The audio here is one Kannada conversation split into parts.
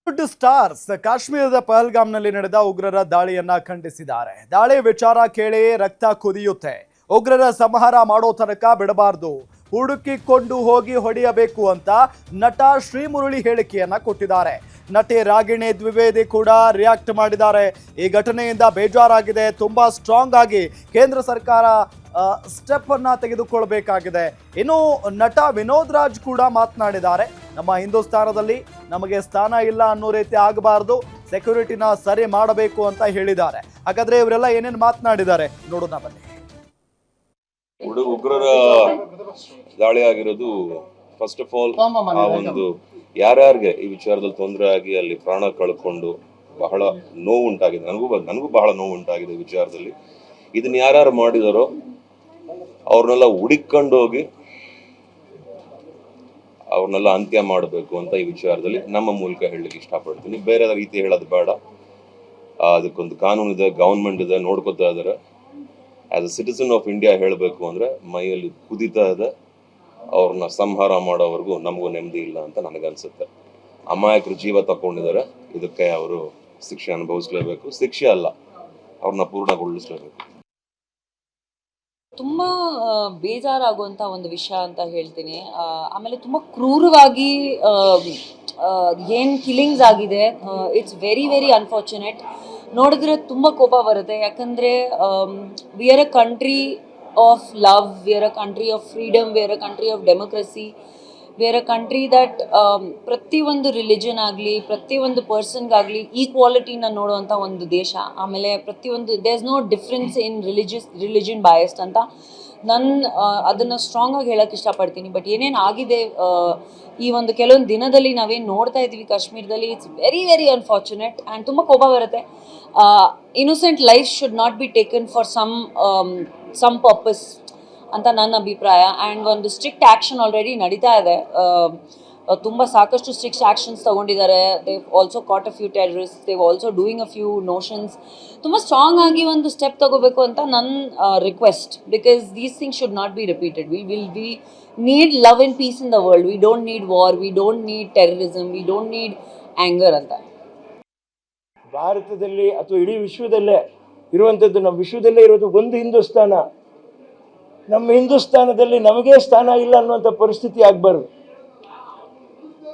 ಸ್ಟಾರ್ಸ್ ಕಾಶ್ಮೀರದ ಪಹಲ್ಗಾಮ್ನಲ್ಲಿ ನಡೆದ ಉಗ್ರರ ದಾಳಿಯನ್ನ ಖಂಡಿಸಿದ್ದಾರೆ. ದಾಳಿ ವಿಚಾರ ಕೇಳಿ ರಕ್ತ ಕುದಿಯುತ್ತೆ. ಉಗ್ರರ ಸಂಹಾರ ಮಾಡೋ ತನಕ ಬಿಡಬಾರದು, ಹುಡುಕಿಕೊಂಡು ಹೋಗಿ ಹೊಡೆಯಬೇಕು ಅಂತ ನಟ ಶ್ರೀಮುರಳಿ ಹೇಳಿಕೆಯನ್ನ ಕೊಟ್ಟಿದ್ದಾರೆ. ನಟಿ ರಾಗಿಣಿ ದ್ವಿವೇದಿ ಕೂಡ ರಿಯಾಕ್ಟ್ ಮಾಡಿದ್ದಾರೆ. ಈ ಘಟನೆಯಿಂದ ಬೇಜಾರಾಗಿದೆ, ತುಂಬಾ ಸ್ಟ್ರಾಂಗ್ ಆಗಿ ಕೇಂದ್ರ ಸರ್ಕಾರ ಸ್ಟೆಪ್ ಅನ್ನ ತೆಗೆದುಕೊಳ್ಳಬೇಕಾಗಿದೆ. ಇನ್ನು ನಟ ವಿನೋದ್ ರಾಜ್ ಕೂಡ ಮಾತನಾಡಿದ್ದಾರೆ. ನಮ್ಮ ಹಿಂದೂಸ್ತಾನದಲ್ಲಿ ನಮಗೆ ಸ್ಥಾನ ಇಲ್ಲ ಅನ್ನೋ ರೀತಿ ಆಗಬಾರ್ದು, ಸೆಕ್ಯೂರಿಟಿನ ಸರಿ ಮಾಡಬೇಕು ಅಂತ ಹೇಳಿದ್ದಾರೆ. ಹಾಗಾದ್ರೆ ಇವರೆಲ್ಲ ಏನೇನು ಮಾತನಾಡಿದ್ದಾರೆ ನೋಡೋಣ ಬನ್ನಿ. ಉಗ್ರರ ದಾಳಿ ಆಗಿರೋದು ಫಸ್ಟ್ ಆಫ್ ಆಲ್ ಆ ಒಂದು ಯಾರ್ಯಾರಿಗೆ ಈ ವಿಚಾರದಲ್ಲಿ ತೊಂದರೆ ಆಗಿ ಅಲ್ಲಿ ಪ್ರಾಣ ಕಳ್ಕೊಂಡು ಬಹಳ ನೋವು ಉಂಟಾಗಿದೆ. ನನಗೂ ಬಹಳ ನೋವು ಉಂಟಾಗಿದೆ ಈ ವಿಚಾರದಲ್ಲಿ. ಇದನ್ನ ಯಾರ್ಯಾರು ಮಾಡಿದಾರೋ ಅವ್ರನ್ನೆಲ್ಲ ಹುಡುಕೊಂಡು ಹೋಗಿ ಅವ್ರನ್ನೆಲ್ಲ ಅಂತ್ಯ ಮಾಡಬೇಕು ಅಂತ ಈ ವಿಚಾರದಲ್ಲಿ ನಮ್ಮ ಮೂಲಕ ಹೇಳಲಿಕ್ಕೆ ಇಷ್ಟಪಡ್ತೀನಿ. ಬೇರೆ ರೀತಿ ಹೇಳೋದು ಬೇಡ. ಅದಕ್ಕೊಂದು ಕಾನೂನು ಇದೆ, ಗವರ್ಮೆಂಟ್ ಇದೆ, ನೋಡ್ಕೋತಾ ಇದ್ದಾರೆ. As a citizen of India ಹೇಳಬೇಕು ಅಂದ್ರೆ ಮೈಯಲ್ಲಿ ಕುದಿತಾ ಇದೆ. ಅವ್ರನ್ನ ಸಂಹಾರ ಮಾಡೋವರೆಗೂ ನಮಗೂ ನೆಮ್ಮದಿ ಇಲ್ಲ ಅಂತ ನನಗನ್ಸುತ್ತೆ. ಅಮಾಯಕರು ಜೀವ ತಗೊಂಡಿದ್ದಾರೆ, ಇದಕ್ಕೆ ಅವರು ಶಿಕ್ಷೆ ಅನುಭವಿಸ್ಲೇಬೇಕು. ಶಿಕ್ಷೆ ಅಲ್ಲ, ಅವ್ರನ್ನ ಪೂರ್ಣಗೊಳಿಸ್ಲೇಬೇಕು. ತುಂಬ ಬೇಜಾರಾಗುವಂಥ ಒಂದು ವಿಷಯ ಅಂತ ಹೇಳ್ತೀನಿ. ಆಮೇಲೆ ತುಂಬ ಕ್ರೂರವಾಗಿ ಏನು ಕಿಲ್ಲಿಂಗ್ಸ್ ಆಗಿದೆ. It's very very unfortunate. ನೋಡಿದ್ರೆ ತುಂಬ ಕೋಪ ಬರುತ್ತೆ. ಯಾಕಂದರೆ we are a country of love, we are a country of freedom, we are a country of democracy, we are a country that ಪ್ರತಿಯೊಂದು ರಿಲಿಜನ್ ಆಗಲಿ, ಪ್ರತಿಯೊಂದು ಪರ್ಸನ್ಗಾಗಲಿ ಈಕ್ವಾಲಿಟಿನ ನೋಡುವಂಥ ಒಂದು ದೇಶ. ಆಮೇಲೆ ಪ್ರತಿಯೊಂದು there is no difference in religion biased ಅಂತ ಅದನ್ನು ಸ್ಟ್ರಾಂಗ್ ಆಗಿ ಹೇಳೋಕ್ಕೆ ಇಷ್ಟಪಡ್ತೀನಿ. ಬಟ್ ಏನೇನು ಆಗಿದೆ ಈ ಒಂದು ಕೆಲವೊಂದು ದಿನದಲ್ಲಿ ನಾವೇನು ನೋಡ್ತಾ ಇದ್ದೀವಿ ಕಾಶ್ಮೀರದಲ್ಲಿ, it's very very unfortunate and ತುಂಬ ಕೋಪ ಬರುತ್ತೆ. Innocent life should not be taken for some purpose ಅಂತ ನನ್ನ ಅಭಿಪ್ರಾಯ. ಆ್ಯಂಡ್ ಒಂದು ಸ್ಟ್ರಿಕ್ಟ್ ಆ್ಯಕ್ಷನ್ ಆಲ್ರೆಡಿ ನಡೀತಾ ಇದೆ. ತುಂಬ ಸಾಕಷ್ಟು ಸ್ಟ್ರಿಕ್ಟ್ ಆ್ಯಕ್ಷನ್ಸ್ ತೊಗೊಂಡಿದ್ದಾರೆ. They also caught a few terrorist, they also doing a few notions. ತುಂಬ ಸ್ಟ್ರಾಂಗ್ ಆಗಿ ಒಂದು ಸ್ಟೆಪ್ ತಗೋಬೇಕು ಅಂತ ನನ್ನ request. Because these things should not be repeated. We need love and peace in the world. We don't need war, we don't need terrorism, we don't need anger ಅಂತ. ಭಾರತದಲ್ಲಿ ಅಥವಾ ಇಡೀ ವಿಶ್ವದಲ್ಲೇ ಇರುವಂಥದ್ದು, ನಮ್ಮ ವಿಶ್ವದಲ್ಲೇ ಇರೋದು ಒಂದು ಹಿಂದೂಸ್ತಾನ. ನಮ್ಮ ಹಿಂದೂಸ್ತಾನದಲ್ಲಿ ನಮಗೇ ಸ್ಥಾನ ಇಲ್ಲ ಅನ್ನುವಂಥ ಪರಿಸ್ಥಿತಿ ಆಗಬಾರ್ದು.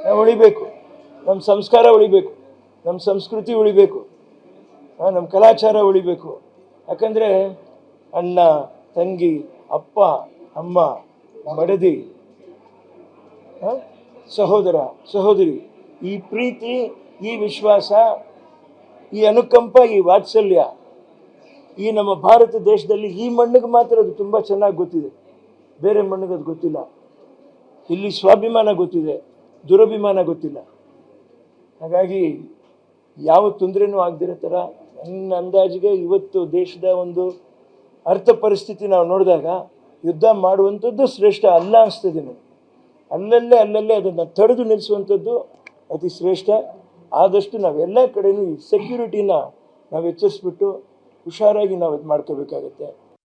ನಾವು ಉಳಿಬೇಕು, ನಮ್ಮ ಸಂಸ್ಕಾರ ಉಳಿಬೇಕು, ನಮ್ಮ ಸಂಸ್ಕೃತಿ ಉಳಿಬೇಕು, ನಮ್ಮ ಕಲಾಚಾರ ಉಳಿಬೇಕು. ಯಾಕಂದರೆ ಅಣ್ಣ, ತಂಗಿ, ಅಪ್ಪ, ಅಮ್ಮ, ಮಡದಿ, ಸಹೋದರ, ಸಹೋದರಿ, ಈ ಪ್ರೀತಿ, ಈ ವಿಶ್ವಾಸ, ಈ ಅನುಕಂಪ, ಈ ವಾತ್ಸಲ್ಯ ಈ ನಮ್ಮ ಭಾರತ ದೇಶದಲ್ಲಿ ಈ ಮಣ್ಣಿಗೆ ಮಾತ್ರ ಅದು ತುಂಬ ಚೆನ್ನಾಗಿ ಗೊತ್ತಿದೆ. ಬೇರೆ ಮಣ್ಣಿಗೆ ಅದು ಗೊತ್ತಿಲ್ಲ. ಇಲ್ಲಿ ಸ್ವಾಭಿಮಾನ ಗೊತ್ತಿದೆ, ದುರಭಿಮಾನ ಗೊತ್ತಿಲ್ಲ. ಹಾಗಾಗಿ ಯಾವ ತೊಂದರೆನೂ ಆಗದಿರೋ ಥರ ನನ್ನ ಅಂದಾಜಿಗೆ ಇವತ್ತು ದೇಶದ ಒಂದು ಅರ್ಥ ಪರಿಸ್ಥಿತಿ ನಾವು ನೋಡಿದಾಗ ಯುದ್ಧ ಮಾಡುವಂಥದ್ದು ಶ್ರೇಷ್ಠ ಅಲ್ಲ ಅನಿಸ್ತದೆ ನನಗೆ. ಅಲ್ಲಲ್ಲೇ ಅದನ್ನು ತಡೆದು ನಿಲ್ಲಿಸುವಂಥದ್ದು ಅತಿ ಶ್ರೇಷ್ಠ. ಆದಷ್ಟು ನಾವೆಲ್ಲ ಕಡೆಯೂ ಈ ಸೆಕ್ಯೂರಿಟಿನ ನಾವು ಎಚ್ಚರಿಸ್ಬಿಟ್ಟು ಹುಷಾರಾಗಿ ನಾವು ಇದು ಮಾಡ್ಕೋಬೇಕಾಗತ್ತೆ.